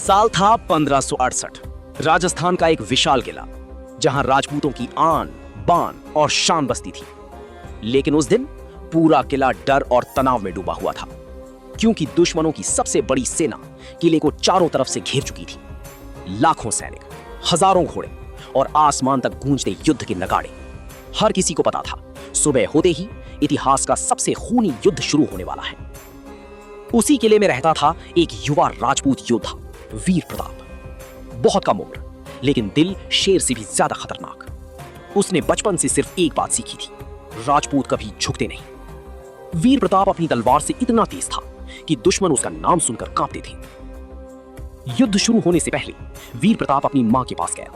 साल था 1568। राजस्थान का एक विशाल किला जहां राजपूतों की आन बान और शान बसती थी। लेकिन उस दिन पूरा किला डर और तनाव में डूबा हुआ था, क्योंकि दुश्मनों की सबसे बड़ी सेना किले को चारों तरफ से घेर चुकी थी। लाखों सैनिक, हजारों घोड़े और आसमान तक गूंजते युद्ध के नगाड़े। हर किसी को पता था सुबह होते ही इतिहास का सबसे खूनी युद्ध शुरू होने वाला है। उसी किले में रहता था एक युवा राजपूत योद्धा, वीर प्रताप। बहुत कम उम्र, लेकिन दिल शेर से भी ज्यादा खतरनाक। उसने बचपन से सिर्फ एक बात सीखी थी, राजपूत कभी झुकते नहीं। वीर प्रताप अपनी तलवार से इतना तेज था कि दुश्मन उसका नाम सुनकर कांपते थे। युद्ध शुरू होने से पहले वीर प्रताप अपनी मां के पास गया।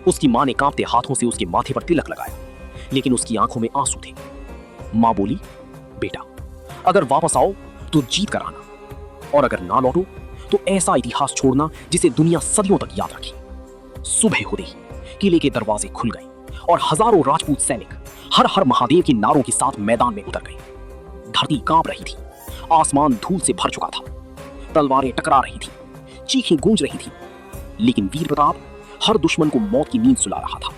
उसकी मां ने कांपते हाथों से उसके माथे पर तिलक लगाया, लेकिन उसकी आंखों में आंसू थे। मां बोली, बेटा, अगर वापस आओ तो जीत कर आना, और अगर ना लौटो तो ऐसा इतिहास छोड़ना जिसे दुनिया सदियों तक याद रखे। सुबह होते ही किले के दरवाजे खुल गए और हजारों राजपूत सैनिक हर हर महादेव के नारों के साथ मैदान में उतर गए। धरती कांप रही थी, आसमान धूल से भर चुका था, तलवारें टकरा रही थी, चीखें गूंज रही थी, लेकिन वीर प्रताप हर दुश्मन को मौत की नींद सुला रहा था।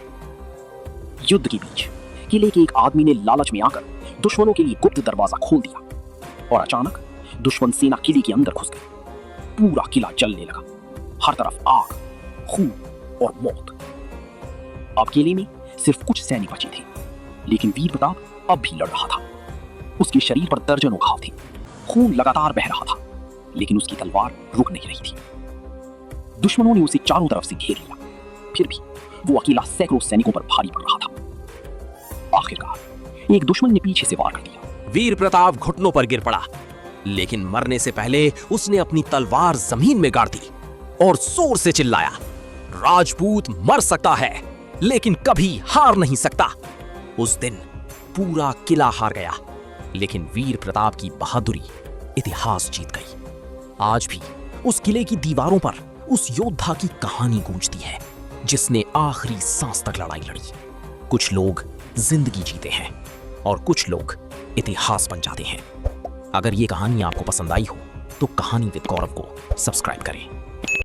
युद्ध के बीच किले के एक आदमी ने लालच में आकर दुश्मनों के लिए गुप्त दरवाजा खोल दिया, और अचानक दुश्मन सेना किले के अंदर घुस गई। पूरा किला जलने लगा, हर तरफ आग, खून और मौत। अब किले में सिर्फ कुछ सैनिक बचे थे, लेकिन वीर प्रताप अब भी लड़ रहा था। उसके शरीर पर दर्जनों घाव थे, खून लगातार बह रहा था, लेकिन उसकी तलवार रुक नहीं रही थी। दुश्मनों ने उसे चारों तरफ से घेर लिया, फिर भी वो अकेला सैकड़ों सैनिकों पर भारी पड़ रहा था। आखिरकार एक दुश्मन ने पीछे से वार कर दिया। वीर प्रताप घुटनों पर गिर पड़ा, लेकिन मरने से पहले उसने अपनी तलवार जमीन में गाड़ दी और जोर से चिल्लाया, राजपूत मर सकता है लेकिन कभी हार नहीं सकता। उस दिन पूरा किला हार गया, लेकिन वीर प्रताप की बहादुरी इतिहास जीत गई। आज भी उस किले की दीवारों पर उस योद्धा की कहानी गूंजती है, जिसने आखिरी सांस तक लड़ाई लड़ी। कुछ लोग जिंदगी जीते हैं और कुछ लोग इतिहास बन जाते हैं। अगर ये कहानी आपको पसंद आई हो तो कहानी विद गौरव को सब्सक्राइब करें।